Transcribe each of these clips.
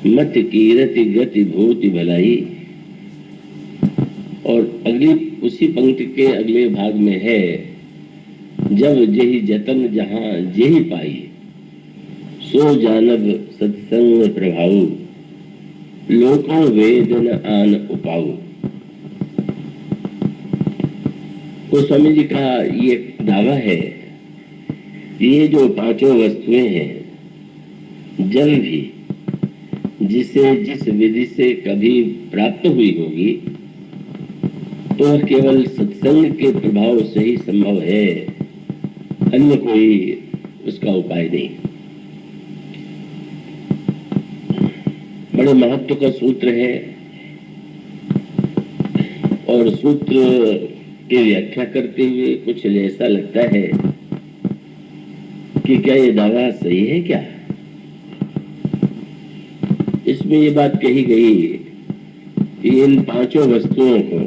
मत कीरति गति भूति भलाई। और अगली उसी पंक्ति के अगले भाग में है, जब जेहि जतन जहां जेहि पाई, सो जानब सत्संग प्रभाऊ, लोकों वेद न आन उपाऊ। तो स्वामी जी का ये दावा है, ये जो पांचों वस्तुएं हैं, जल भी जिसे जिस विधि से कभी प्राप्त हुई होगी, तो वह केवल सत्संग के प्रभाव से ही संभव है, अन्य कोई उसका उपाय नहीं। बड़े महत्व का सूत्र है, और सूत्र की व्याख्या करते हुए कुछ ऐसा लगता है कि क्या ये दावा सही है क्या? इसमें ये बात कही गई कि इन पांचों वस्तुओं को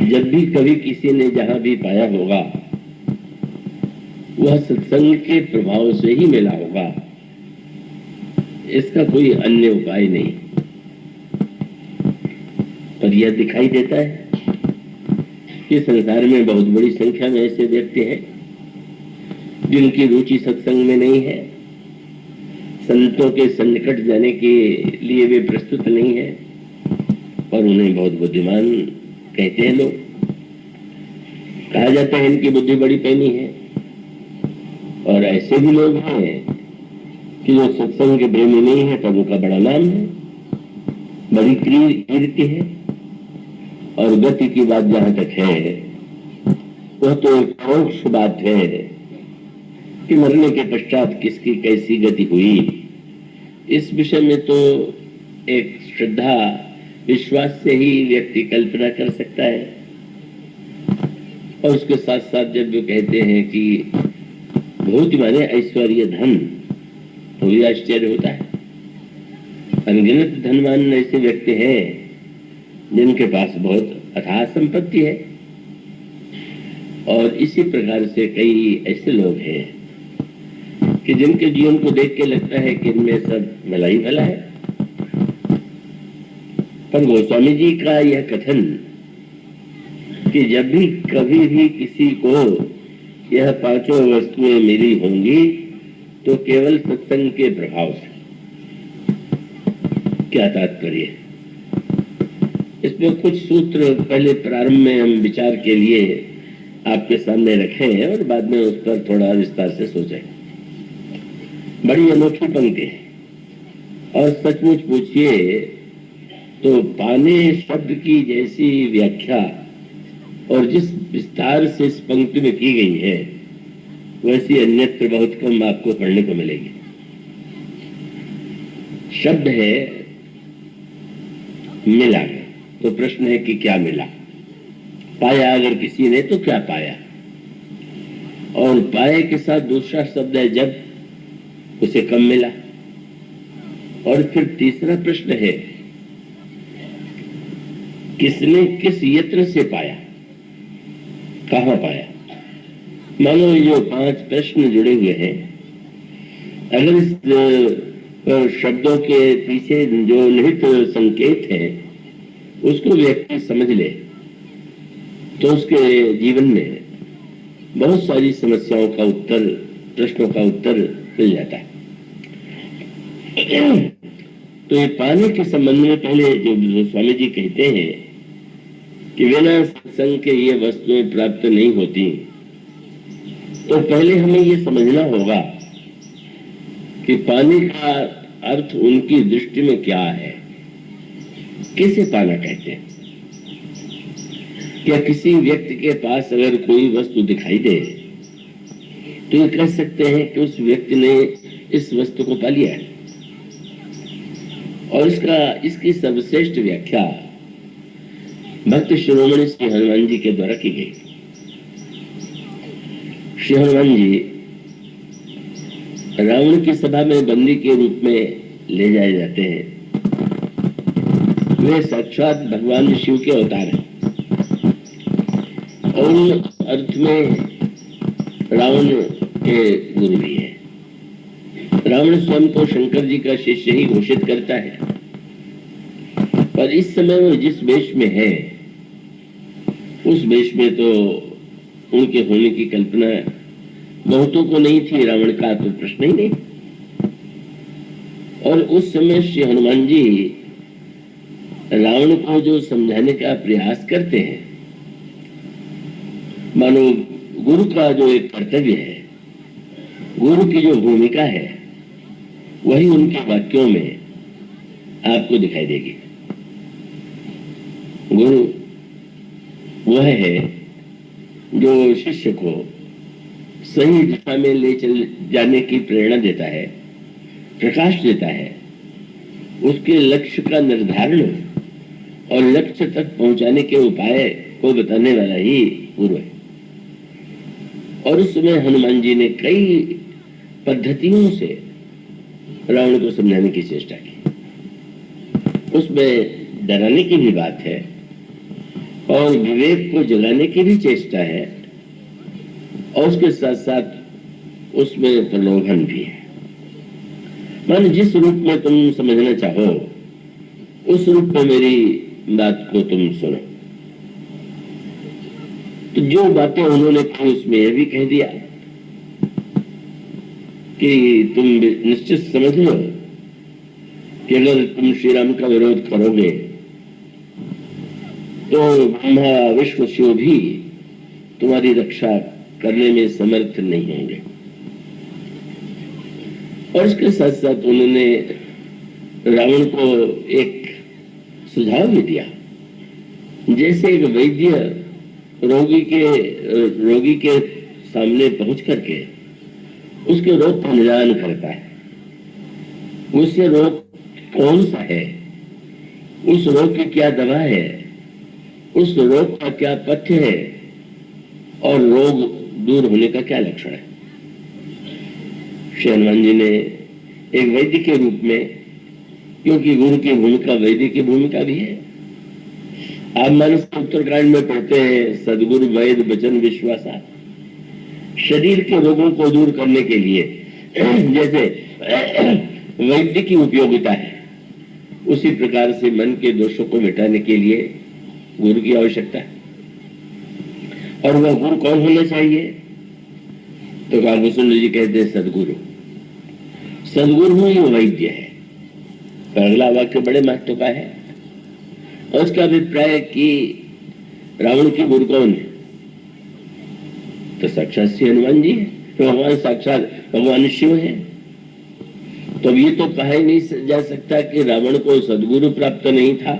जब भी कभी किसी ने जहां भी पाया होगा, वह सत्संग के प्रभाव से ही मिला होगा, इसका कोई अन्य उपाय नहीं। पर यह दिखाई देता है कि संसार में बहुत बड़ी संख्या में ऐसे व्यक्ति हैं जिनकी रुचि सत्संग में नहीं है, संतों के सन्निकट जाने के लिए वे प्रस्तुत नहीं है, और उन्हें बहुत बुद्धिमान कहते हैं लोग। कहा जाता है इनकी बुद्धि बड़ी पैनी है। और ऐसे भी लोग हैं कि जो सत्संग के प्रेमी नहीं है, तब उनका बड़ा नाम है, बड़ी कीर्ति है। और गति की बात जहां तक है, वह तो एक परोक्ष बात है कि मरने के पश्चात किसकी कैसी गति हुई, इस विषय में तो एक श्रद्धा विश्वास से ही व्यक्ति कल्पना कर सकता है। और उसके साथ साथ जब वो कहते हैं कि भूति माने ऐश्वर्य धन, तो भी आश्चर्य होता है। अनगिनत धनवान ऐसे व्यक्ति हैं जिनके पास बहुत अथाह संपत्ति है, और इसी प्रकार से कई ऐसे लोग हैं कि जिनके जीवन को देख के लगता है कि इनमें सब भला ही भला है। पर गोस्वामी जी का यह कथन कि जब भी कभी भी किसी को यह पांचों वस्तुएं मिली होंगी, तो केवल सत्संग के प्रभाव से। क्या तात्पर्य है? इसमें कुछ सूत्र पहले प्रारंभ में हम विचार के लिए आपके सामने रखे हैं, और बाद में उस पर थोड़ा विस्तार से सोचें। बड़ी अनोखी पंक्ति है, और सचमुच पूछिए तो पाने शब्द की जैसी व्याख्या और जिस विस्तार से इस पंक्ति में की गई है, वैसी अन्यत्र बहुत कम आपको पढ़ने को मिलेगी। शब्द है मिला, तो प्रश्न है कि क्या मिला? पाया अगर किसी ने, तो क्या पाया? और पाए के साथ दूसरा शब्द है जब, उसे कम मिला। और फिर तीसरा प्रश्न है, किसने किस यत्न से पाया, कहां पाया? मानो ये 5 प्रश्न जुड़े हुए हैं। अगर इस शब्दों के पीछे जो निहित संकेत है उसको व्यक्ति समझ ले, तो उसके जीवन में बहुत सारी समस्याओं का उत्तर, प्रश्नों का उत्तर मिल जाता है। तो ये पाने के संबंध में पहले जो स्वामी जी कहते हैं कि बिना सत्संग के ये वस्तुएं प्राप्त नहीं होती, तो पहले हमें ये समझना होगा कि पाने का अर्थ उनकी दृष्टि में क्या है, किसे पाना कहते हैं। क्या किसी व्यक्ति के पास अगर कोई वस्तु दिखाई दे, तो ये कह सकते हैं कि उस व्यक्ति ने इस वस्तु को पा लिया है। और इसकी सर्वश्रेष्ठ व्याख्या भक्त शिरोमणि श्री हनुमान जी के द्वारा की गई। श्री हनुमान जी रावण की सभा में बंदी के रूप में ले जाए जाते हैं। वे साक्षात भगवान शिव के अवतार हैं, और उन अर्थ में रावण के गुरु भी है। रावण स्वयं को शंकर जी का शिष्य ही घोषित करता है, पर इस समय वो जिस वेश में है उस वेश में तो उनके होने की कल्पना बहुतों को नहीं थी, रावण का तो प्रश्न ही नहीं। और उस समय श्री हनुमान जी रावण को जो समझाने का प्रयास करते हैं, मानो गुरु का जो एक कर्तव्य है, गुरु की जो भूमिका है, वही उनके वाक्यों में आपको दिखाई देगी। गुरु वह है जो शिष्य को सही दिशा में ले चल जाने की प्रेरणा देता है, प्रकाश देता है, उसके लक्ष्य का निर्धारण और लक्ष्य तक पहुंचाने के उपाय को बताने वाला ही गुरु है। और उस समय हनुमान जी ने कई पद्धतियों से रावण को समझाने की चेष्टा की। उसमें डराने की भी बात है और विवेक को जगाने की भी चेष्टा है, और उसके साथ साथ उसमें प्रलोभन भी है। मान जिस रूप में तुम समझना चाहो उस रूप में मेरी बात को तुम सुनो। तो जो बातें उन्होंने कही उसमें यह भी कह दिया कि तुम निश्चित समझ लो कि अगर तुम श्री राम का विरोध करोगे तो ब्रह्मा विष्णु शिव भी तुम्हारी रक्षा करने में समर्थ नहीं होंगे। और इसके साथ साथ उन्होंने रावण को एक सुझाव भी दिया, जैसे एक वैद्य रोगी के सामने पहुंच करके उसके रोग का निदान करता है, उससे रोग कौन सा है, उस रोग की क्या दवा है, उस रोग का क्या पथ्य है और रोग दूर होने का क्या लक्षण है। श्री हनुमान जी ने एक वैद्य के रूप में, क्योंकि गुरु की भूमिका वैद्य की भूमिका भी है। आप मानस के उत्तरकांड में पढ़ते हैं सदगुरु वैद्य वचन विश्वासा। शरीर के रोगों को दूर करने के लिए जैसे वैद्य की उपयोगिता है, उसी प्रकार से मन के दोषों को मिटाने के लिए गुरु की आवश्यकता है। और वह गुरु कौन होना चाहिए? तो कालभूषण जी कहते हैं सदगुरु। सदगुरु ही वैद्य है। तो अगला वाक्य बड़े महत्व का है। और उसका अभिप्राय कि रावण की गुरु कौन है? तो साक्षात श्री हनुमान जी है। तो भगवान साक्षात भगवान शिव है। तो ये तो कहा ही नहीं जा सकता कि रावण को सदगुरु प्राप्त नहीं था।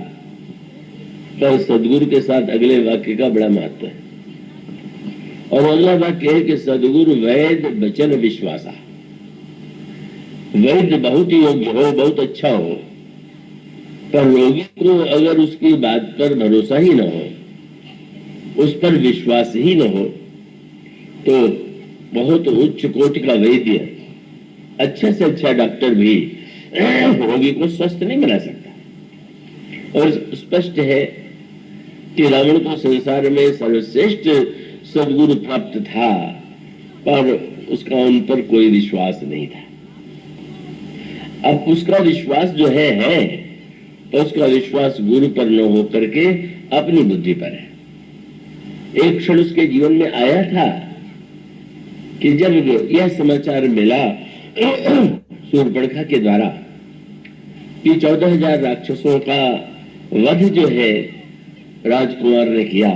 पर सदगुरु के साथ अगले वाक्य का बड़ा महत्व है। और अगला वाक्य है कि सदगुरु वैद्य वचन विश्वासा। वैद्य बहुत ही योग्य हो, बहुत अच्छा हो, पर रोगी को अगर उसकी बात पर भरोसा ही न हो, उस पर विश्वास ही न हो, तो बहुत उच्च कोटि का वैद्य, अच्छा से अच्छा डॉक्टर भी रोगी को स्वस्थ नहीं बना सकता। और स्पष्ट है कि रावण को संसार में सर्वश्रेष्ठ सदगुरु प्राप्त था, पर उसका उन पर कोई विश्वास नहीं था। अब उसका विश्वास जो है तो उसका विश्वास गुरु पर न हो करके अपनी बुद्धि पर है। एक क्षण उसके जीवन में आया था कि जब यह समाचार मिला शूर्पणखा के द्वारा कि 14,000 राक्षसों का वध जो है राजकुमार ने किया,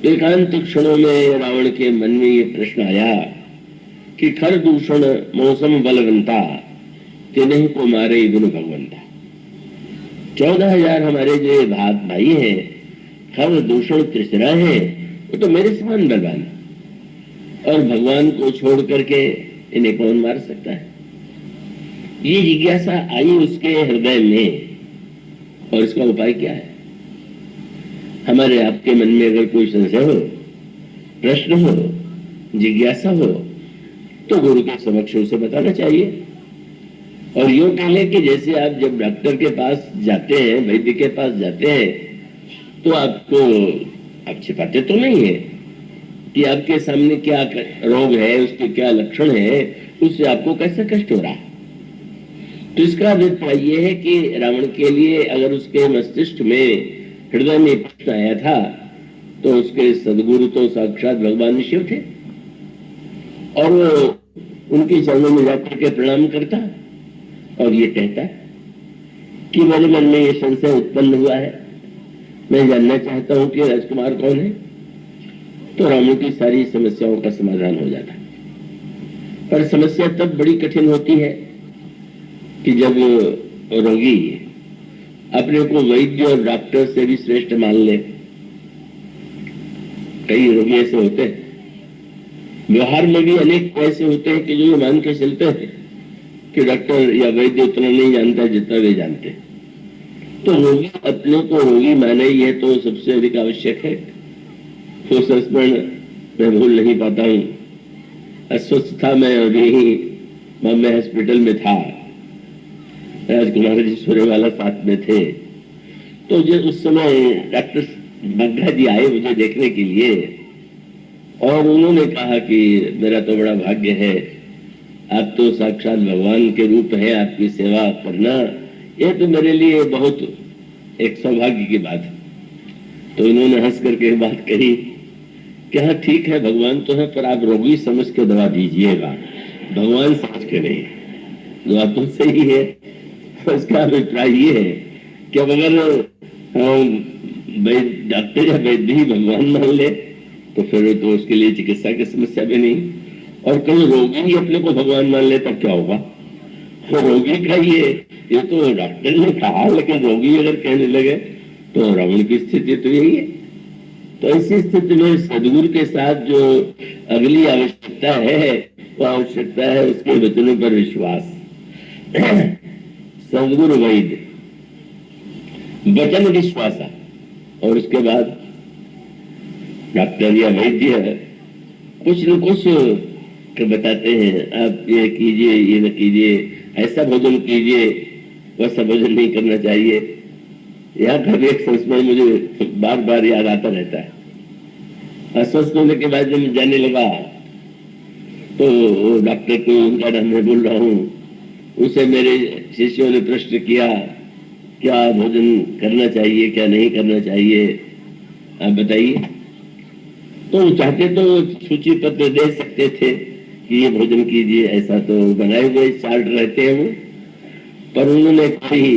तो एकांत क्षणों में रावण के मन में ये प्रश्न आया कि खर दूषण मौसम बलवंता तिन्हीं को मारे बिनु भगवंता। 14,000 हमारे जो भाई हैं, खर दूषण तृष्णा है, वो तो मेरे समान बलवान, और भगवान को छोड़ करके इन्हें कौन मार सकता है? ये जिज्ञासा आई उसके हृदय में। और इसका उपाय क्या है? हमारे आपके मन में अगर कोई संशय हो, प्रश्न हो, जिज्ञासा हो, तो गुरु के समक्ष उसे बताना चाहिए। और यूं कह लें कि जैसे आप जब डॉक्टर के पास जाते हैं, वैद्य के पास जाते हैं, तो आपको आप छिपाते तो नहीं है कि आपके सामने क्या रोग है, उसके क्या लक्षण है, उससे आपको कैसा कष्ट हो रहा है? तो इसका अभिप्राय यह है कि रावण के लिए अगर उसके मस्तिष्क में, हृदय में प्रश्न आया था, तो उसके सदगुरु तो साक्षात भगवान शिव थे, और वो उनके चरणों में जाकर के प्रणाम करता और ये कहता कि मेरे मन में ये संशय उत्पन्न हुआ है, मैं जानना चाहता हूं कि राजकुमार कौन है। तो रावण की सारी समस्याओं का समाधान हो जाता। पर समस्या तब बड़ी कठिन होती है कि जब रोगी अपने को वैद्य और डॉक्टर से भी श्रेष्ठ मान ले। कई रोगी ऐसे होते हैं, व्यवहार में भी अनेक ऐसे होते हैं कि जो ये मान के चलते हैं कि डॉक्टर या वैद्य उतना नहीं जानता जितना वे जानते। तो रोगी अपने को रोगी माने, ये तो सबसे अधिक आवश्यक है। वो संस्मरण मैं भूल नहीं पाता हूँ, अस्वस्थ था मैं और यही बॉम्बे हॉस्पिटल में था, राजकुमार जी सूर्यवाला साथ में थे। तो जो उस समय डॉक्टर बग्गा जी आए मुझे देखने के लिए, और उन्होंने कहा कि मेरा तो बड़ा भाग्य है, आप तो साक्षात भगवान के रूप है, आपकी सेवा करना ये तो मेरे लिए बहुत एक सौभाग्य की बात है। तो इन्होंने हंस करके बात कही कि हाँ ठीक है, भगवान तो है, पर आप रोगी समझ के दवा दीजिएगा, भगवान समझ के नहीं। दवा तो सही है। उसका अभिप्राय ये है कि अगर डॉक्टर या वैद्य ही भगवान मान ले तो फिर तो उसके लिए चिकित्सा की समस्या भी नहीं। और कहीं रोगी ही अपने को भगवान मान ले तब क्या होगा? तो रोगी का ये तो डॉक्टर ने कहा, लेकिन रोगी अगर कहने लगे तो रावण की स्थिति तो यही है। तो ऐसी स्थिति में सदगुरु के साथ जो अगली आवश्यकता है वो आवश्यकता है उसके वचनों पर विश्वास। सदगुरु वैद्य वचन विश्वासा, और उसके बाद डॉक्टर या वैद्य कुछ न कुछ बताते हैं, आप ये कीजिए, ये न कीजिए, ऐसा भोजन कीजिए, वैसा भोजन नहीं करना चाहिए। यहाँ का भी एक संस्मरण मुझे बार बार याद आता रहता है। अस्वस्थ होने के बाद जब जाने लगा तो डॉक्टर को उनका नाम मैं बोल रहा हूँ, उसे मेरे शिष्यों ने प्रश्न किया क्या भोजन करना चाहिए, क्या नहीं करना चाहिए, आप बताइए। तो चाहते तो सूची पत्र दे सकते थे कि ये भोजन कीजिए, ऐसा तो बनाए हुए चार्ट रहते हैं वो, पर उन्होंने कही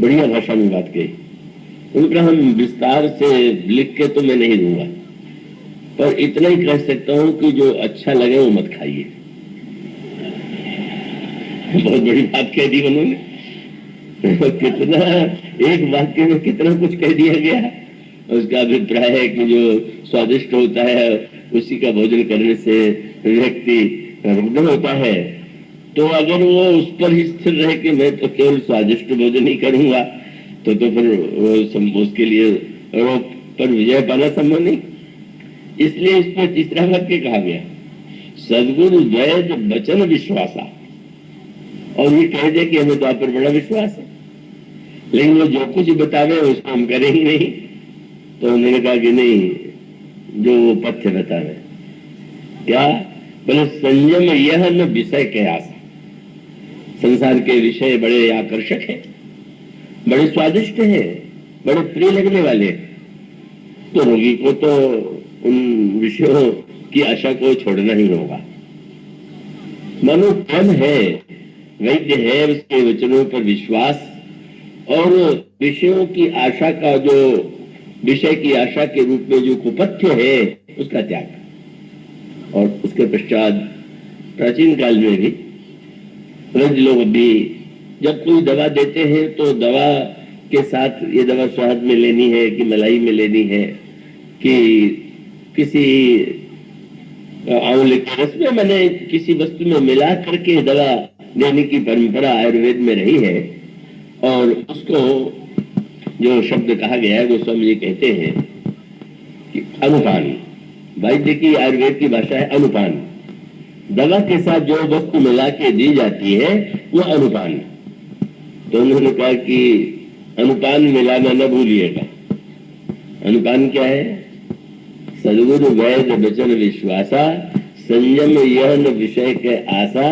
बढ़िया भाषा में बात कही। उनका हम विस्तार से लिख के तो मैं नहीं दूंगा, पर इतना ही कह सकता हूं कि जो अच्छा लगे वो मत खाइए। बहुत बड़ी बात कह दी उन्होंने। कितना एक वाक्य में कितना कुछ कह दिया गया। उसका अभिप्राय है कि जो स्वादिष्ट होता है उसी का भोजन करने से व्यक्ति रुग्ण होता है। तो अगर वो उस पर ही स्थिर रहे कि मैं तो केवल स्वादिष्ट भोजन ही करूंगा, तो फिर उसके लिए रोग पर विजय पाना संभव नहीं। इसलिए इस पर तीसरा वाक्य कहा गया, सदगुरु वैद्य वचन विश्वासा। और ये कह दे कि हमें तो आप पर बड़ा विश्वास है, लेकिन वो जो कुछ बतावे उसको हम करें ही नहीं। तो उन्होंने कहा कि नहीं, जो वो पथ्य बतावे क्या बोले, संयम यह न विषय के आशा। संसार के विषय बड़े आकर्षक है, बड़े स्वादिष्ट है, बड़े प्रिय लगने वाले, तो रोगी को तो उन विषयों की आशा को छोड़ना ही होगा। मनो कम है, वैद्य है, उसके वचनों पर विश्वास और विषयों की आशा का जो विषय की आशा के रूप में जो कुपथ्य है उसका त्याग। और उसके पश्चात प्राचीन काल में भी वैद्य लोग भी जब कोई दवा देते हैं तो दवा के साथ ये दवा स्वाद में लेनी है कि मलाई में लेनी है कि किसी आंवले के रस में, मैंने किसी वस्तु में मिला करके दवा देने की परंपरा आयुर्वेद में रही है। और उसको जो शब्द कहा गया है गोस्वामी जी कहते हैं कि अनुपान। वैद्य की आयुर्वेद की भाषा है अनुपान। दवा के साथ जो वस्तु मिला के दी जाती है वो अनुपान। तो उन्होंने कहा कि अनुपान मिलाना न भूलिएगा। अनुपान क्या है? सदगुरु वैद्य वचन विश्वासा संयम यह न विषय के आशा,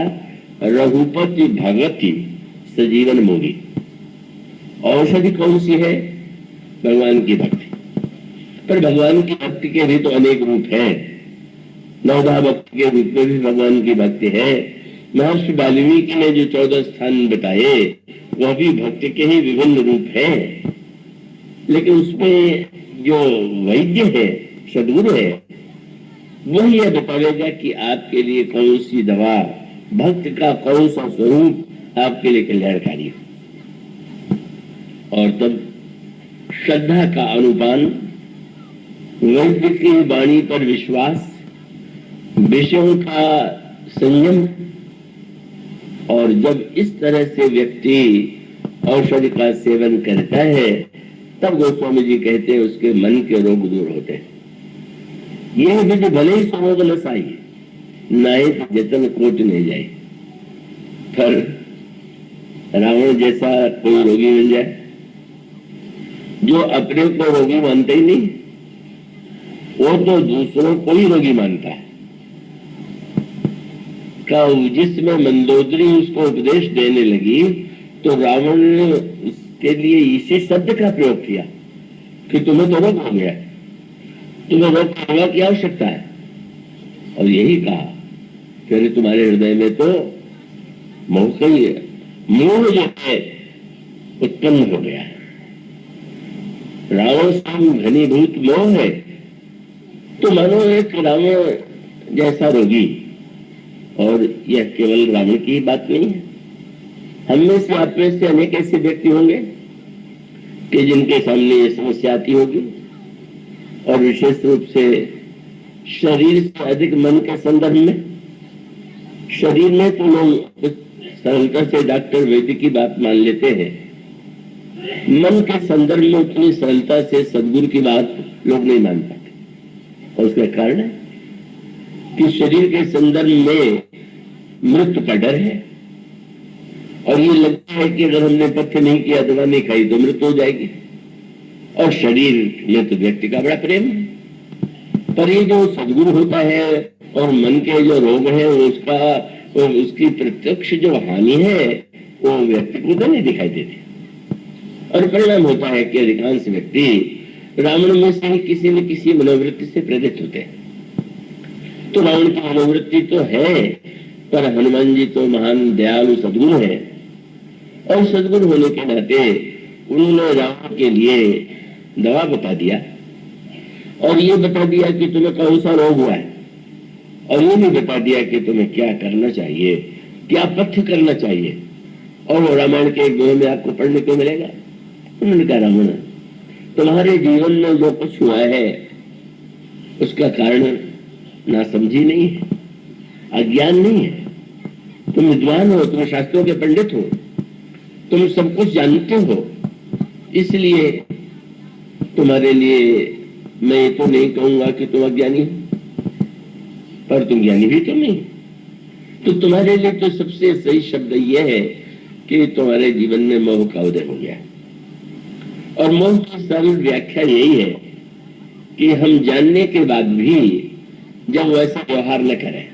रघुपति भगति सजीवन मोगी। औषधि कौन सी है? भगवान की भक्ति। पर भगवान की भक्ति के भी तो अनेक रूप हैं। नवधा भक्ति के रूप में भी भगवान की भक्ति है। महर्षि वाल्मीकि ने जो 14 स्थान बताए वह भी भक्ति के ही विभिन्न रूप हैं। लेकिन उसमें जो वैद्य है, सद्गुरु है, वही यह बतावेगा कि आपके लिए कौन सी दवा, भक्त का कौन सा स्वरूप आपके लिए कल्याणकारी है। और तब श्रद्धा का अनुपान, वैद्य की वाणी पर विश्वास, विषयों का संयम, और जब इस तरह से व्यक्ति औषधि का सेवन करता है तब गोस्वामी जी कहते हैं उसके मन के रोग दूर होते हैं। यह विधि भले ही समोद न साई, नाए जतन कोट नहीं जाए। पर रावण जैसा कोई रोगी मिल जाए जो अपने को रोगी मानते ही नहीं, वो तो दूसरों को ही रोगी मानता है। जिसमें मंदोदरी उसको उपदेश देने लगी तो रावण ने उसके लिए इसी शब्द का प्रयोग किया कि तुम्हें तो रोग हो गया, तुम्हें रोग सेवा की आवश्यकता है। और यही कहा फिर तुम्हारे हृदय में तो मोह मोह जो है उत्पन्न हो गया है। रावण सम घनीभूत मोह है। तो मानो एक रावण जैसा रोगी। और यह केवल रावण की ही बात नहीं है, हम में से आप में से अनेक ऐसे व्यक्ति होंगे कि जिनके सामने ये समस्या आती होगी। और विशेष रूप से शरीर से अधिक मन के संदर्भ में। शरीर में तो लोग सरलता से डॉक्टर वैद्य की बात मान लेते हैं, मन के संदर्भ में उतनी सरलता से सद्गुरु की बात लोग नहीं मान पाते। और उसका कारण है कि शरीर के संदर्भ में मृत्यु का डर है। और ये लगता है कि अगर हमने पथ्य नहीं किया, दवा नहीं खाई तो मृत्यु हो जाएगी। और शरीर में तो व्यक्ति का बड़ा प्रेम है। पर ये जो सद्गुरु होता है और मन के जो रोग है उसकी प्रत्यक्ष जो हानि है वो व्यक्ति को तो नहीं दिखाई देती। और परिणाम होता है कि अधिकांश व्यक्ति रावण में से ही किसी न किसी मनोवृत्ति से प्रेरित होते हैं। तो रावण की मनोवृत्ति तो है, पर हनुमान जी तो महान दयालु सद्गुरु है। और सद्गुरु होने के नाते उन्होंने रावण के लिए दवा बता दिया। और ये बता दिया कि तुम्हें कौन सा रोग हुआ है। और ये भी बता दिया कि तुम्हें क्या करना चाहिए, क्या पथ्य करना चाहिए। और वो रामायण के एक दोहे में आपको पढ़ने को मिलेगा। उन्होंने कहा रावण, तुम्हारे जीवन में जो कुछ हुआ है उसका कारण ना समझी नहीं है, अज्ञान नहीं है। तुम विद्वान हो, तुम शास्त्रों के पंडित हो, तुम सब कुछ जानते हो। इसलिए तुम्हारे लिए मैं तो नहीं कहूंगा कि तुम अज्ञानी हो, पर तुम ज्ञानी भी तो नहीं। तो तुम्हारे लिए तो सबसे सही शब्द यह है कि तुम्हारे जीवन में मोह का उदय हो गया। और मोह की सरल व्याख्या यही है कि हम जानने के बाद भी जब वैसा व्यवहार न करें,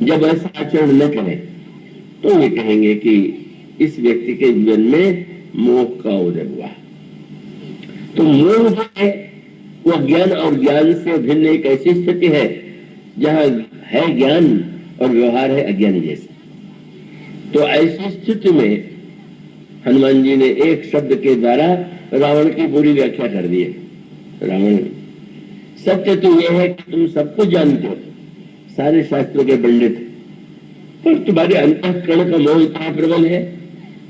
जब ऐसा आचरण न करें, तो ये कहेंगे कि इस व्यक्ति के जीवन में मोह का उदय हुआ। तो मोह जो है वो ज्ञान और ज्ञान से भिन्न एक ऐसी स्थिति है जहां है ज्ञान और व्यवहार है अज्ञानी जैसा। तो ऐसी स्थिति में हनुमान जी ने एक शब्द के द्वारा रावण की पूरी व्याख्या कर दी है। रावण, सत्य तो यह है कि तुम सब कुछ जानते हो, सारे शास्त्रों के पंडित, पर तुम्हारे अंतःकरण का मोह इतना प्रबल है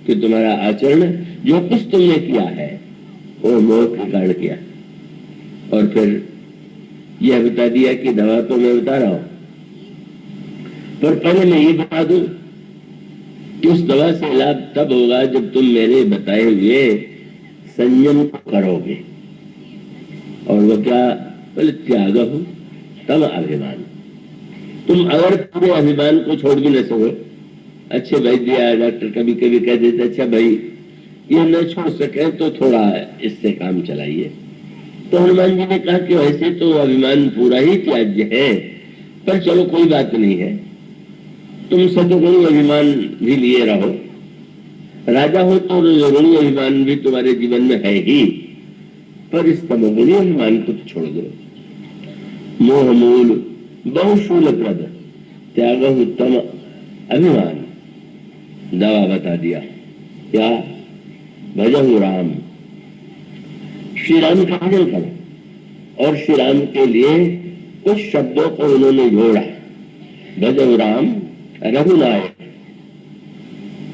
कि तुम्हारा आचरण जो कुछ तुमने किया है वो मोह के कारण किया। और फिर यह बता दिया कि दवा तो मैं बता रहा हूं, पर पहले मैं ये बता दूं कि उस दवा से लाभ तब होगा जब तुम मेरे बताए हुए संयम को करोगे। और वो क्या? बोले त्याग हो तब अभिमान। तुम अगर पूरे अभिमान को छोड़ भी न सको, अच्छे वैद्य या डॉक्टर कभी कभी कह देते अच्छा भाई ये न छोड़ सके तो थोड़ा इससे काम चलाइए। तो हनुमान जी ने कहा कि वैसे तो अभिमान पूरा ही त्याज्य है, पर चलो कोई बात नहीं है, तुम सदगुणी अभिमान भी लिए रहो, राजा हो तो रजोगुणी अभिमान भी तुम्हारे जीवन में है ही, पर इस तमोगुणी अभिमान को तो छोड़ दो। मोह मूल बहुशूल प्रद त्याग उत्तम अभिमान। दवा बता दिया क्या? भजहु राम, श्री राम का भजन करो। और श्री राम के लिए कुछ शब्दों को उन्होंने जोड़ा, भजहु राम रघुनायक।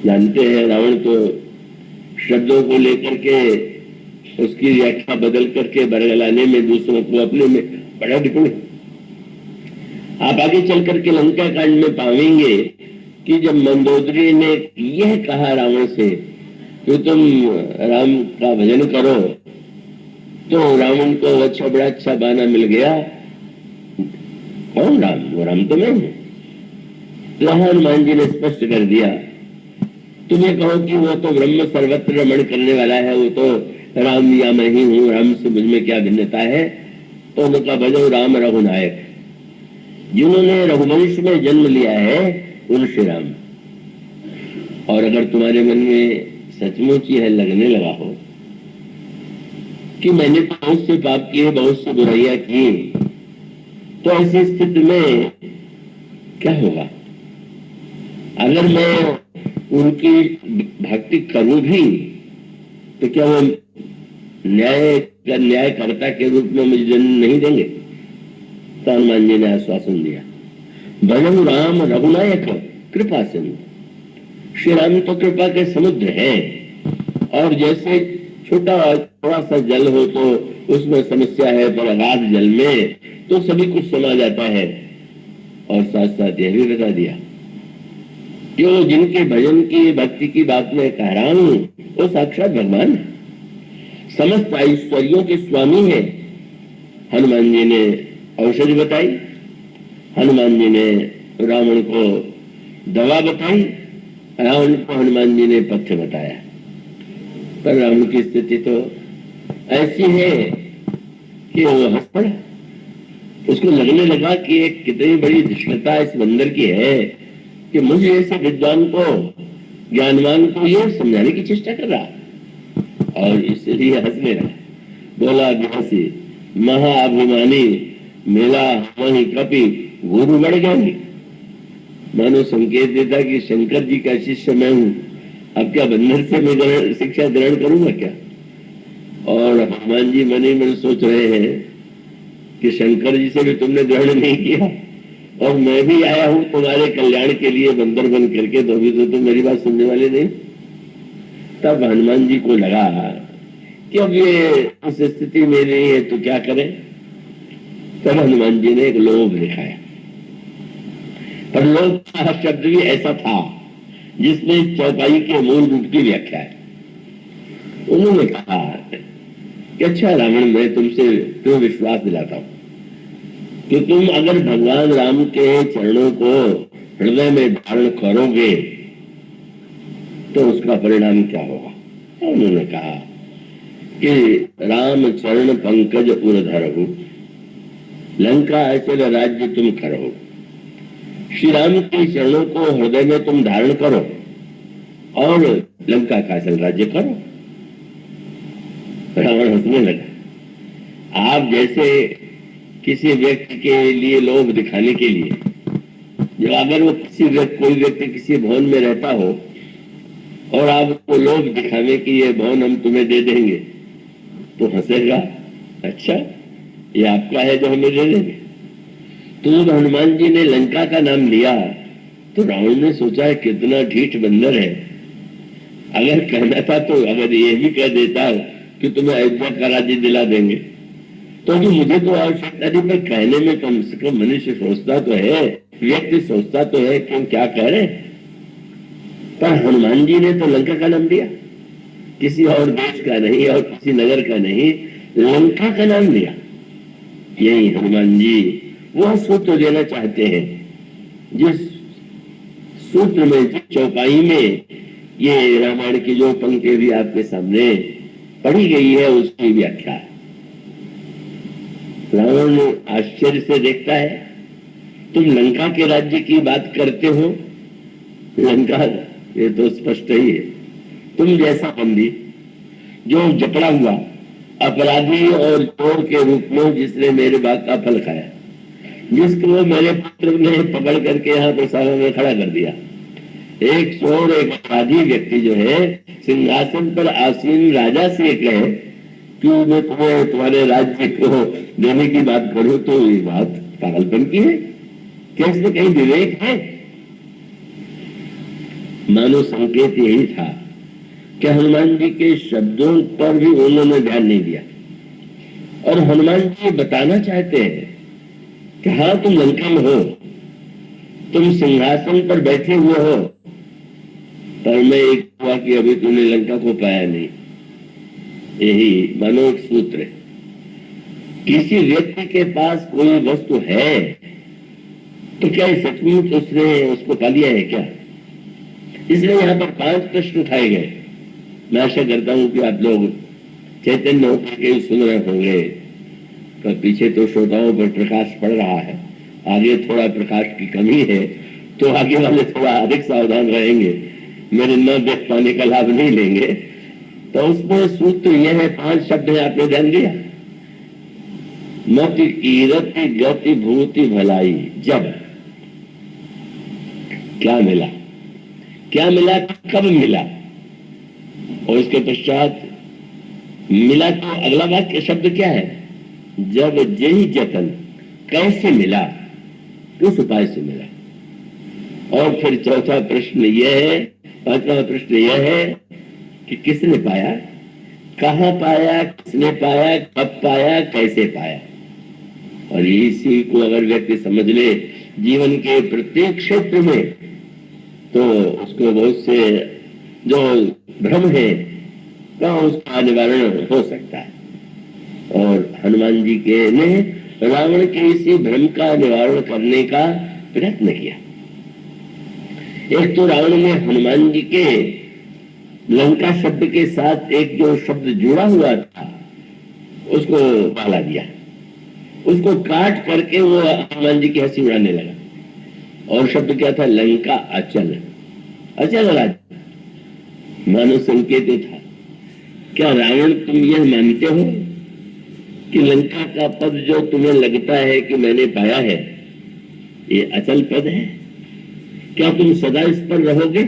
जानते हैं रावण तो शब्दों को लेकर के उसकी व्याख्या बदल करके बरगलाने में दूसरों को अपने में बड़ा निपुण। आप आगे चल करके लंका कांड में पाएंगे कि जब मंदोदरी ने यह कहा रावण से कि तुम राम का भजन करो, तो रावण को अच्छा बड़ा अच्छा बहाना मिल गया। कौन राम? वो राम तो मैं हूं। तो हनुमान जी ने स्पष्ट कर दिया, तुम्हें कहो कि वो तो ब्रह्म सर्वत्र रमण करने वाला है, वो तो राम या मैं ही हूं, राम से मुझ में क्या भिन्नता है? तो उनका भजो राम रघुनायक, जिन्होंने रघुवंश में जन्म लिया है उन श्री राम। और अगर तुम्हारे मन में सचमुच यह लगने लगा हो कि मैंने तो बहुत से पाप किए, बहुत से बुराइयां की, तो ऐसी स्थिति में क्या होगा? अगर मैं उनकी भक्ति करूं भी तो क्या वो न्यायकर्ता के रूप में मुझे जन्म नहीं देंगे? तो हनुमान जी ने आश्वासन दिया, भजहु राम रघुनायक कृपा सिंधु। श्री राम तो कृपा के समुद्र हैं, और जैसे छोटा थोड़ा सा जल हो तो उसमें समस्या है, पर अगाध जल में तो सभी कुछ समा जाता है। और साथ साथ यह भी बता दिया जो जिनके भजन की भक्ति की बात में कह रहा हूं वो साक्षात भगवान है, समस्त ऐश्वर्यों के स्वामी है। हनुमान जी ने औषधि बताई, हनुमान जी ने रावण को दवा बताई, रावण को हनुमान जी ने पथ्य बताया। पर रावण की स्थिति तो ऐसी है कि वो हंस पड़ा। उसको लगने लगा कि एक कितनी बड़ी दुष्टता इस बंदर की है कि मुझे ऐसे विद्वान को, ज्ञानवान को ये समझाने की चेष्टा कर रहा, और इसलिए हंसने लगा। बोला व्यासी महाअभिमानी मेला वही कपि गुरु बढ़ ज्ञानी। मानो संकेत देता कि शंकर जी का शिष्य मैं हूं, अब क्या बंदर से मैं शिक्षा ग्रहण करूंगा क्या? और हनुमान जी मन ही मन सोच रहे हैं कि शंकर जी से भी तुमने ग्रहण नहीं किया, और मैं भी आया हूं तुम्हारे कल्याण के लिए बंदर बन करके, तो भी तो तुम मेरी बात सुनने वाले नहीं। तब हनुमान जी को लगा कि अब ये उस स्थिति में नहीं है तो क्या करें। तब हनुमान जी ने एक लोभ दिखाया, पर लोभ का शब्द भी ऐसा था जिसमें चौपाई के मूल रूप की व्याख्या है। उन्होंने कहा कि अच्छा रावण, मैं तुमसे तुम्हें विश्वास दिलाता हूं कि तुम अगर भगवान राम के चरणों को हृदय में धारण करोगे तो उसका परिणाम क्या होगा? तो उन्होंने कहा कि राम चरण पंकज उर धरहु, लंका अचल राज्य तुम करो। श्री राम के चरणों को हृदय में तुम धारण करो और लंका का अचल राज्य करो। रावण हंसने लगा। आप जैसे किसी व्यक्ति के लिए लोभ दिखाने के लिए, जब अगर वो कोई व्यक्ति किसी भवन में रहता हो और आपको लोभ दिखाने की ये भवन हम तुम्हें दे देंगे, तो हंसेगा, अच्छा ये आपका है जो हमें दे देंगे। तो जब हनुमान जी ने लंका का नाम लिया तो रावण ने सोचा है कितना ढीठ बंदर है। अगर कहना था तो अगर ये भी कह देता कि तुम्हें अयोध्या का राज्य दिला देंगे, तो भी मुझे तो आवश्यकता नहीं, पर कहने में कम से कम मनुष्य सोचता तो है, व्यक्ति सोचता तो है कि हम क्या कह रहे। पर हनुमान जी ने तो लंका का नाम लिया, किसी और देश का नहीं और किसी नगर का नहीं, लंका का नाम लिया। यही हनुमान जी वह सूत्र देना चाहते हैं जिस सूत्र में, जिस चौपाई में ये रामायण की जो पंक्ति भी आपके सामने पढ़ी गई है उसकी व्याख्या। रावण आश्चर्य से देखता है तुम लंका के राज्य की बात करते हो। लंका ये तो स्पष्ट ही है, तुम जैसा बंदी जो जकड़ा हुआ अपराधी और चोर के रूप में जिसने मेरे बाग का फल खाया, जिसको मेरे पुत्र ने पकड़ करके यहाँ पर सभा में खड़ा कर दिया। एक चोर, एक अपराधी व्यक्ति जो है सिंहासन पर आसीन राजा से कहे कि मैं तुम्हें तुम्हारे राज्य को देने की बात करूं, तो ये बात पागलपन की है। क्या इसमें कहीं विवेक है? मानो संकेत यही था कि हनुमान जी के शब्दों पर भी उन्होंने ध्यान नहीं दिया, और हनुमान जी बताना चाहते हैं कि हाँ, तुम लंका में हो, तुम सिंहासन पर बैठे हुए हो, पर मैं एक हुआ कि अभी तुमने लंका को पाया नहीं। यही मानो एक सूत्र है। किसी व्यक्ति के पास कोई वस्तु है तो क्या सचमुच उसने उसको पा लिया है क्या? इसलिए यहाँ पर 5 प्रश्न उठाए गए। मैं आशा करता हूं कि आप लोग चैतन्य होकर के सुन रहे होंगे। तो पीछे तो श्रोताओं पर प्रकाश पड़ रहा है, आगे थोड़ा प्रकाश की कमी है, तो आगे वाले थोड़ा अधिक सावधान रहेंगे, मेरे न देख पाने का लाभ नहीं लेंगे। तो उसमें सूत्र यह है, 5 शब्द है, आपने ध्यान दिया। मति कीरति गति भूति भलाई। जब क्या मिला, क्या मिला, कब मिला, और इसके पश्चात मिला तो अगला वाक्य शब्द क्या है? जब जही जतन, कैसे मिला, किस उपाय से मिला। और फिर चौथा प्रश्न यह है, 5वां प्रश्न यह है कि किसने पाया, कहां पाया, किसने पाया, कब पाया, कैसे पाया। और इसी को अगर व्यक्ति समझ ले जीवन के प्रत्येक क्षेत्र में, तो उसको बहुत से जो भ्रम है का उसका निवारण हो सकता है। और हनुमान जी के ने रावण के इसी भ्रम का निवारण करने का प्रयत्न किया। एक तो रावण ने हनुमान जी के लंका शब्द के साथ एक जो शब्द जुड़ा हुआ था उसको बाला दिया, उसको काट करके वो हनुमान जी की हंसी उड़ाने लगा। और शब्द क्या था? लंका अचल, अचल राज्य। मानो संकेत था, क्या रावण तुम यह मानते हो कि लंका का पद जो तुम्हें लगता है कि मैंने पाया है, ये अचल पद है? क्या तुम सदा इस पर रहोगे?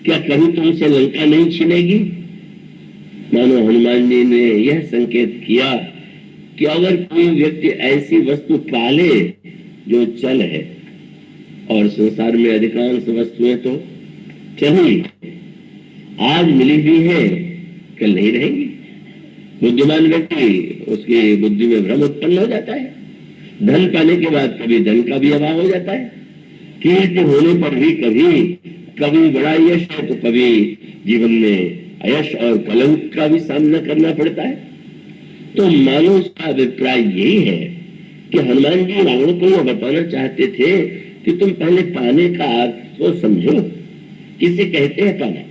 क्या कभी तुमसे लंका नहीं छिनेगी? मानो हनुमान जी ने यह संकेत किया कि अगर कोई व्यक्ति ऐसी वस्तु पाले जो चल है, और संसार में अधिकांश वस्तुएं तो चली, आज मिली हुई है, कल नहीं रहेंगी। बुद्धिमान व्यक्ति, उसकी बुद्धि में भ्रम उत्पन्न हो जाता है। धन पाने के बाद कभी धन का भी अभाव हो जाता है, कीर्ति होने पर भी कभी बड़ा यश है तो कभी जीवन में अयश और कलंक का भी सामना करना पड़ता है। तो मानो उसका अभिप्राय यही है कि हनुमान जी रावण को यह बताना चाहते थे कि तुम पहले पाने का अर्थ तो समझो, किसे कहते हैं पाना।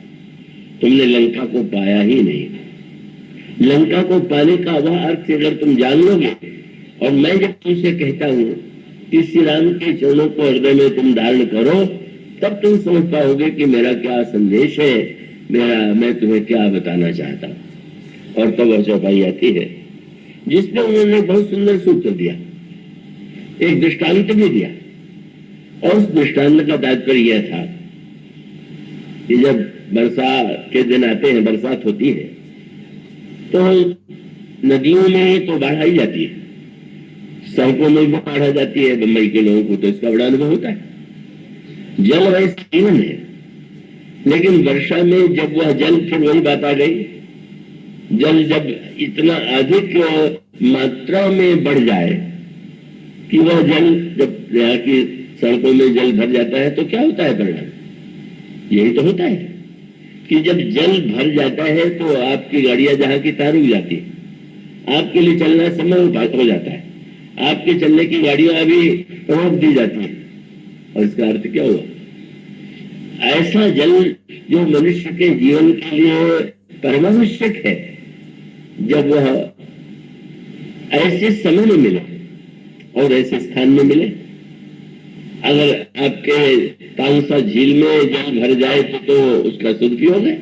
तुमने लंका को पाया ही नहीं। लंका को पाने का वह अर्थ अगर तुम जान लोगे, और मैं जब तुमसे कहता हूं कि श्री राम के चरणों को हृदय में तुम धारण करो, तब तुम समझ पाओगे कि मेरा क्या संदेश है, मैं तुम्हें क्या बताना चाहता हूं। और तब चौपाई आती है जिसमें उन्होंने बहुत सुंदर सूत्र दिया, एक दृष्टांत भी दिया। और उस दृष्टांत का तात्पर्य यह था कि जब वर्षा के दिन आते हैं, बरसात होती है, तो नदियों में तो बाढ़ आई जाती है, सड़कों में भी बाढ़ आ जाती है। मुंबई के लोगों को तो इसका बड़ा अनुभव होता है। जल वैसे जीवन है, लेकिन वर्षा में जब वह जल, फिर वही बात आ गई, जल जब इतना अधिक मात्रा में बढ़ जाए कि वह जल, जब यहाँ की सड़कों में जल भर जाता है तो क्या होता है परिणाम? यही तो होता है कि जब जल भर जाता है तो आपकी गाड़ियां जहां की तहां रुक जाती है, आपके लिए चलना समय हो जाता है, आपके चलने की गाड़ियां अभी रोक दी जाती है। और इसका अर्थ क्या हुआ? ऐसा जल जो मनुष्य के जीवन के लिए परमावश्यक है, जब वह ऐसे समय में मिले और ऐसे स्थान में मिले, अगर आपके तानसा झील में जल भर जाए तो उसका सदुपयोग है,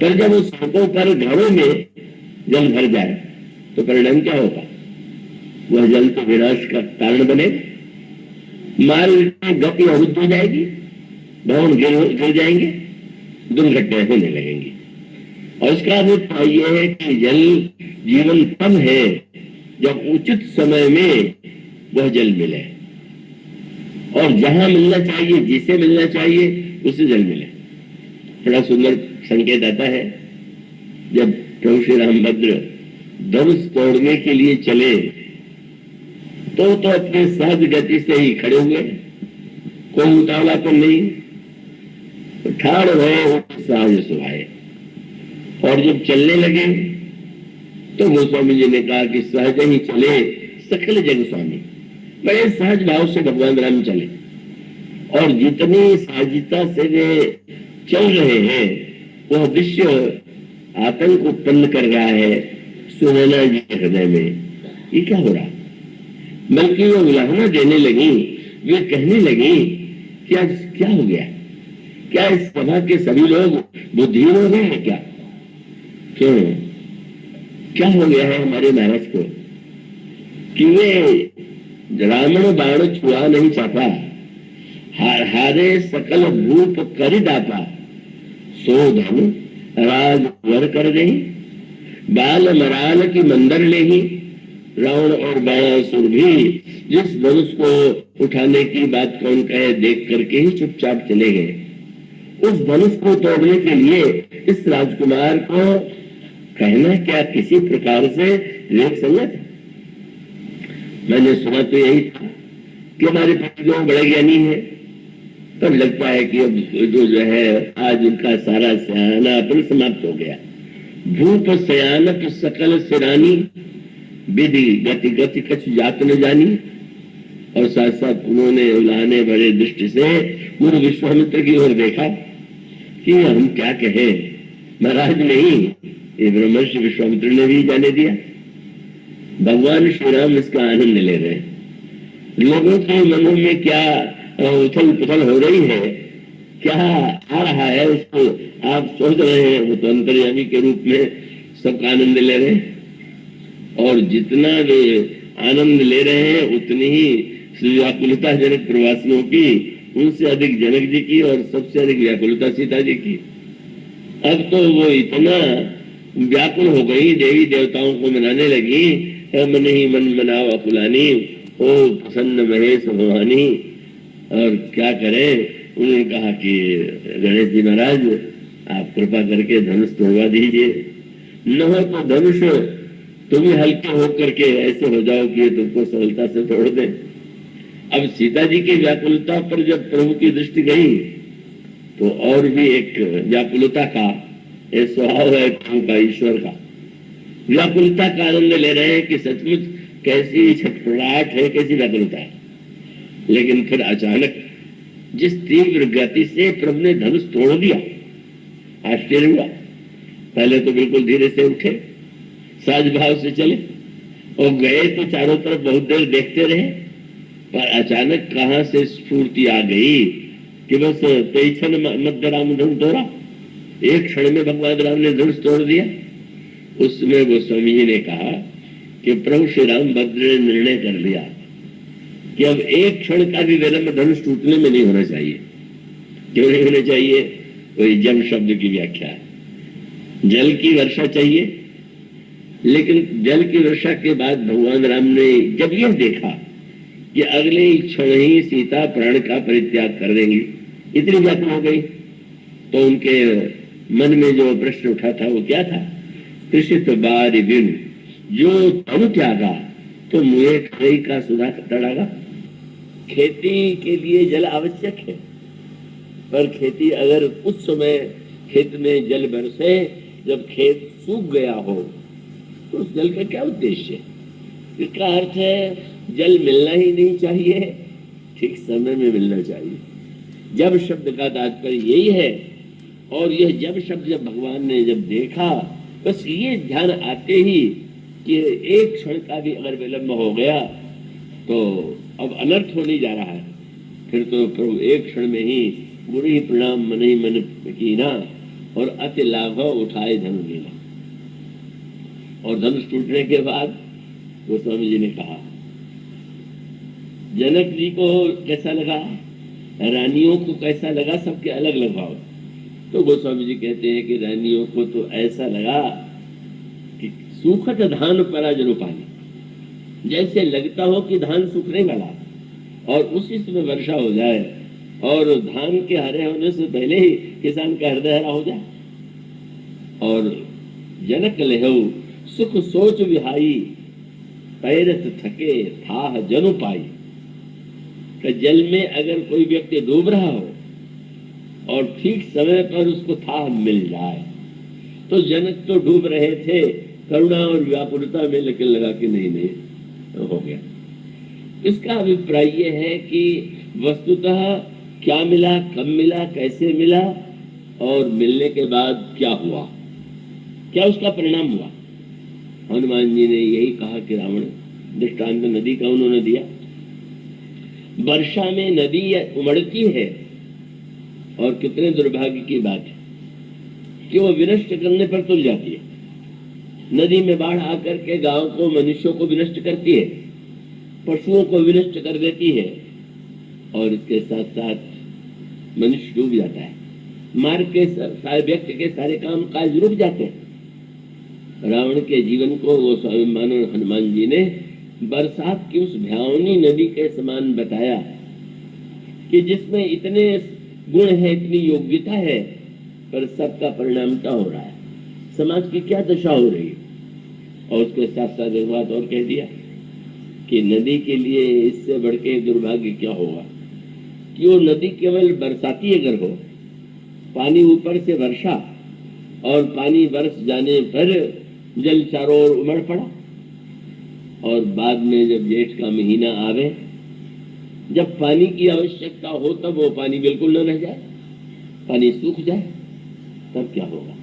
पर जब उस सड़कों पर घरों में जल भर जाए तो परिणाम क्या होगा? वह जल तो विनाश का कारण बनेगा, मार्ग की गति अवरुद्ध हो जाएगी, भवन गिर जाएंगे, दुर्घटनाएं होने लगेंगी। और इसका अभिप्राय यह है कि जल जीवन तब है जब उचित समय में वह जल मिले, और जहां मिलना चाहिए, जिसे मिलना चाहिए, उसे जल मिले। बड़ा सुंदर संकेत आता है, जब प्रभु श्री रामभद्र धनुष तोड़ने के लिए चले तो अपने सहज गति से ही खड़े हुए, कोई उतावला तो नहीं, ठाड़ रहे सहज सुभाए। और जब चलने लगे तो गोस्वामी जी ने कहा कि सहज ही चले सकल जग स्वामी। बड़े सहज भाव से भगवान राम चले, और जितनी सहजता से वे चल रहे हैं वह दृश्य आतंक उत्पन्न कर रहा है सुनैना जी के हृदय में। ये क्या हो रहा? बल्कि वो उलाहना देने लगी, वे कहने लगी क्या क्या हो गया? क्या इस सभा के सभी लोग बुद्धिहीन हो गए हैं क्या? क्यों, क्या हो गया है हमारे महाराज को कि वे रावण बाण छुआ नहीं चाहता, हारे सकल भूप करि दाता, सो धन राज वर कर दे, बाल मराल की मंदर ले ही। रावण और बाणासुर भी जिस धनुष को उठाने की बात कौन कहे देख करके ही चुपचाप चले गए। उस धनुष को तोड़ने के लिए इस राजकुमार को कहना क्या किसी प्रकार से विवेक संगत? मैंने सुना तो यही था कि हमारे पतिदेव बड़े ज्ञानी है, पर लगता है कि अब जो है आज उनका सारा सयानापन समाप्त हो गया। भूप सयानक सकल सिरानी, विधि गति गति कछ जात न जानी। और साथ साथ उन्होंने उलाहने बड़े दृष्टि से गुरु विश्वामित्र की ओर देखा कि हम क्या कहें। महाराज नहीं, ये ब्रह्मर्षि विश्वामित्र ने भी जाने दिया। भगवान श्री राम इसका आनंद ले रहे हैं। लोगों के मनों में क्या उथल पुथल हो रही है, क्या आ रहा है, उसको आप सोच रहे हैं। वो तो अंतर्यामी के रूप में सबका आनंद ले रहे हैं, और जितना वे आनंद ले रहे हैं उतनी ही व्याकुलता जनक प्रवासियों की, उनसे अधिक जनक जी की, और सबसे अधिक व्याकुलता सीता जी की। अब तो वो इतना व्याकुल हो गई, देवी देवताओं को मनाने लगी, मन ही मन मनाओ अकुलानी, ओ प्रसन्न महेश भवानी। और क्या करें, उन्होंने कहा कि गणेश जी महाराज आप कृपा करके धनुष तोड़वा दीजिए, न हो तो धनुष तुम ही हल्के होकर के ऐसे हो जाओ कि तुमको सरलता से तोड़ दे। अब सीता जी की व्याकुलता पर जब प्रभु की दृष्टि गई तो और भी एक व्याकुलता का स्वभाव है प्रभु का, ईश्वर का। व्याकुलता का आनंद ले रहे हैं कि सचमुच कैसी छटपटाहट है, कैसी व्याकुलता है। लेकिन फिर अचानक जिस तीव्र गति से प्रभु ने धनुष तोड़ दिया, आश्चर्य हुआ। पहले तो बिल्कुल धीरे से उठे, साज भाव से चले, और गए तो चारों तरफ बहुत देर देखते रहे, पर अचानक कहां से स्फूर्ति आ गई कि बस तेईछन मध्य राम धनुष तोड़ा। एक क्षण में भगवान राम ने धनुष तोड़ दिया। उसमें गोस्वामी जी ने कहा कि प्रभु श्री राम भद्र ने निर्णय कर लिया कि अब एक क्षण का भी विलंब धनुष टूटने में नहीं होना चाहिए। क्यों नहीं होना चाहिए? कोई जम शब्द की व्याख्या है, जल की वर्षा चाहिए। लेकिन जल की वर्षा के बाद भगवान राम ने जब यह देखा कि अगले क्षण ही सीता प्राण का परित्याग कर देंगी, इतनी व्याकुल हो गई, तो उनके मन में जो प्रश्न उठा था वो क्या था? कृषित बारी बिन जो तनु त्यागा, तो मुझे खड़े का सुधा तड़ागा। खेती के लिए जल आवश्यक है, पर खेती अगर उस समय खेत में जल बरसे जब खेत सूख गया हो तो उस जल का क्या उद्देश्य है? इसका अर्थ है जल मिलना ही नहीं चाहिए, ठीक समय में मिलना चाहिए। जब शब्द का तात्पर्य यही है। और यह जब शब्द जब भगवान ने जब देखा, बस ये ध्यान आते ही कि एक क्षण का भी अगर विलंब हो गया तो अब अनर्थ होने जा रहा है। फिर तो प्रभु एक क्षण में ही गुरु ही प्रणाम मन ही मन कीना और अति लाभ उठाए धनु लीना। और धनुष टूटने के बाद गोस्वामी जी ने कहा, जनक जी को कैसा लगा, रानियों को कैसा लगा, सबके अलग अलग भाव। तो गोस्वामी जी कहते हैं कि रानियों को तो ऐसा लगा कि सूखत धान परा जनु पानी, जैसे लगता हो कि धान सूखने वाला और उसी समय वर्षा हो जाए और धान के हरे होने से पहले ही किसान का हृदय हरा हो जाए। और जनक लेहु सुख सोच विहाई, पैरत थके थाह जनु पाई। कि जल में अगर कोई व्यक्ति डूब रहा हो और ठीक समय पर उसको थाह मिल जाए, तो जनक तो डूब रहे थे करुणा और व्याकुलता में, लेकिन लगा कि नहीं हो गया। इसका अभिप्राय यह है कि वस्तुतः क्या मिला, कब मिला, कैसे मिला और मिलने के बाद क्या हुआ, क्या उसका परिणाम हुआ। हनुमान जी ने यही कहा कि रावण दृष्टांत नदी का उन्होंने दिया। वर्षा में नदी उमड़ती है और कितने दुर्भाग्य की बात है कि वो विनष्ट करने पर तुल जाती है। नदी में बाढ़ आकर के गांव को, मनुष्यों को विनष्ट करती है, पशुओं को विनष्ट कर देती है और इसके साथ साथ मनुष्य डूब जाता है। मार्ग के सारे व्यक्ति के सारे काम काज रुक जाते हैं। रावण के जीवन को वो स्वामी मानो हनुमान जी ने बरसात की उस भयावनी नदी के समान बताया कि जिसमें इतने गुण है, इतनी योग्यता है, पर सबका परिणाम क्या हो रहा है, समाज की क्या दशा हो रही है। और उसके साथ साथ एक बात और कह दिया कि नदी के लिए इससे बढ़ के दुर्भाग्य क्या होगा कि वो नदी केवल बरसाती अगर हो, पानी ऊपर से वर्षा और पानी बरस जाने पर जल चारों ओर उमड़ पड़ा और बाद में जब जेठ का महीना आवे, जब पानी की आवश्यकता हो, तब वो पानी बिल्कुल न रह जाए, पानी सूख जाए, तब क्या होगा।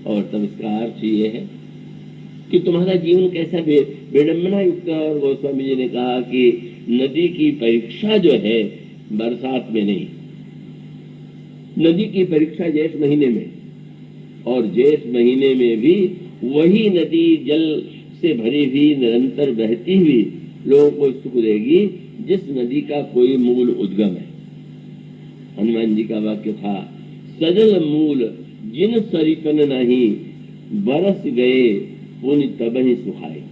और तब इसका अर्थ ये है कि तुम्हारा जीवन कैसा विडंबना युक्त है। और गोस्वामी जी ने कहा कि नदी की परीक्षा जो है बरसात में नहीं, नदी की परीक्षा जेठ महीने में, और जेठ महीने में भी वही नदी जल से भरी हुई निरंतर बहती हुई लोगों को सुख देगी जिस नदी का कोई मूल उद्गम है। हनुमान जी का वाक्य था, सजल मूल जिन सरिकन नहीं, बरस गए पुण्य तब ही सुखाए।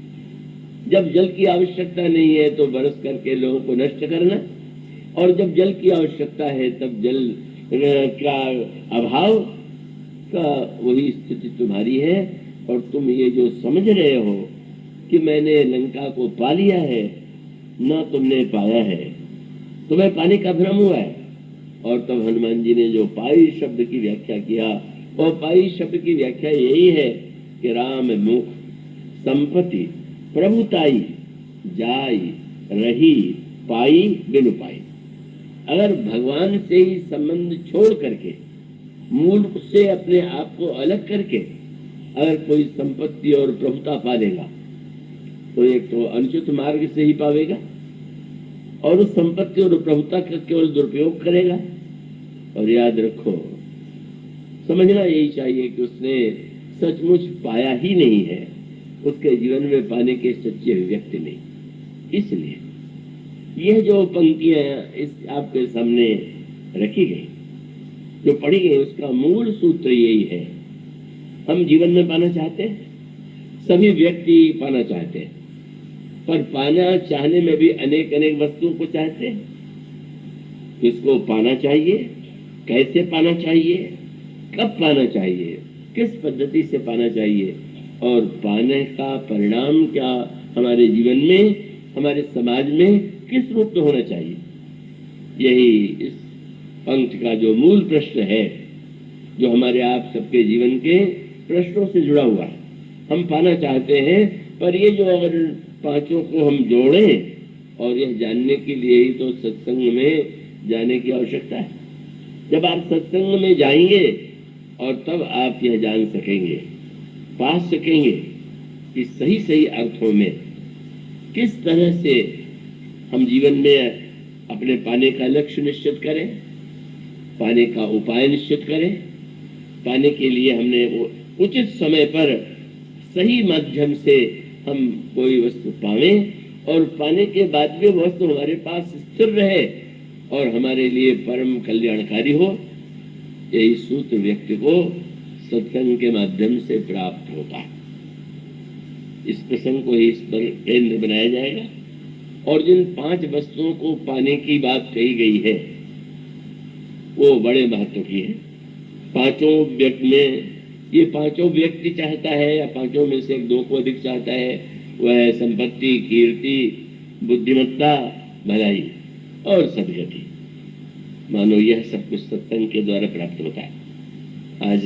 जब जल की आवश्यकता नहीं है तो बरस करके लोगों को नष्ट करना, और जब जल की आवश्यकता है तब जल का अभाव का वही स्थिति तुम्हारी है। और तुम ये जो समझ रहे हो कि मैंने लंका को पा लिया है, ना तुमने पाया है, तुम्हें पाने का भ्रम हुआ है। और तब हनुमान जी ने जो पाई शब्द की व्याख्या किया, और पाई शब्द की व्याख्या यही है कि राम मुख संपत्ति प्रभुताई जाई रही पाई बिनु पाई। अगर भगवान से ही संबंध छोड़ करके, मूल से अपने आप को अलग करके अगर कोई संपत्ति और प्रभुता पा लेगा, तो एक तो अनुचित मार्ग से ही पावेगा और उस संपत्ति और प्रभुता का केवल दुरुपयोग करेगा। और याद रखो, समझना यही चाहिए कि उसने सचमुच पाया ही नहीं है, उसके जीवन में पाने के सच्चे अभिव्यक्ति नहीं। इसलिए यह जो पंक्तियां इस आपके सामने रखी गई, जो पढ़ी गई, उसका मूल सूत्र यही है, हम जीवन में पाना चाहते हैं, सभी व्यक्ति पाना चाहते हैं, पर पाना चाहने में भी अनेक अनेक वस्तुओं को चाहते हैं। किसको पाना चाहिए, कैसे पाना चाहिए, कब पाना चाहिए, किस पद्धति से पाना चाहिए, और पाने का परिणाम क्या हमारे जीवन में, हमारे समाज में किस रूप में होना चाहिए। यही इस पंक्ति का जो मूल प्रश्न है, जो हमारे आप सबके जीवन के प्रश्नों से जुड़ा हुआ है। हम पाना चाहते हैं, पर ये जो अगर पांचों को हम जोड़ें, और यह जानने के लिए ही तो सत्संग में जाने की आवश्यकता है। जब आप सत्संग में जाएंगे और तब आप यह जान सकेंगे, पा सकेंगे कि सही सही अर्थों में किस तरह से हम जीवन में अपने पाने का लक्ष्य निश्चित करें, पाने का उपाय निश्चित करें। पाने के लिए हमने वो उचित समय पर सही माध्यम से हम कोई वस्तु पावें और पाने के बाद भी वस्तु हमारे पास स्थिर रहे और हमारे लिए परम कल्याणकारी हो। यही सूत्र व्यक्ति को सत्संग के माध्यम से प्राप्त होता है। इस प्रसंग को ही इस पर केंद्र बनाया जाएगा और जिन 5 वस्तुओं को पाने की बात कही गई है वो बड़े महत्व की है। पांचों व्यक्ति में ये पांचों व्यक्ति चाहता है या पांचों में से 2 को अधिक चाहता है, वह संपत्ति, कीर्ति, बुद्धिमत्ता, भलाई और सदगति। मानो यह सब कुछ सत्संग के द्वारा प्राप्त होता है। आज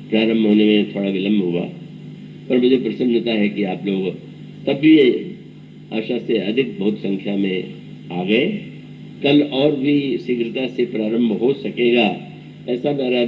प्रारंभ होने में थोड़ा विलंब हुआ, पर मुझे प्रसन्नता है कि आप लोग तब भी आशा से अधिक बहुत संख्या में आ गए। कल और भी शीघ्रता से प्रारंभ हो सकेगा ऐसा मेरा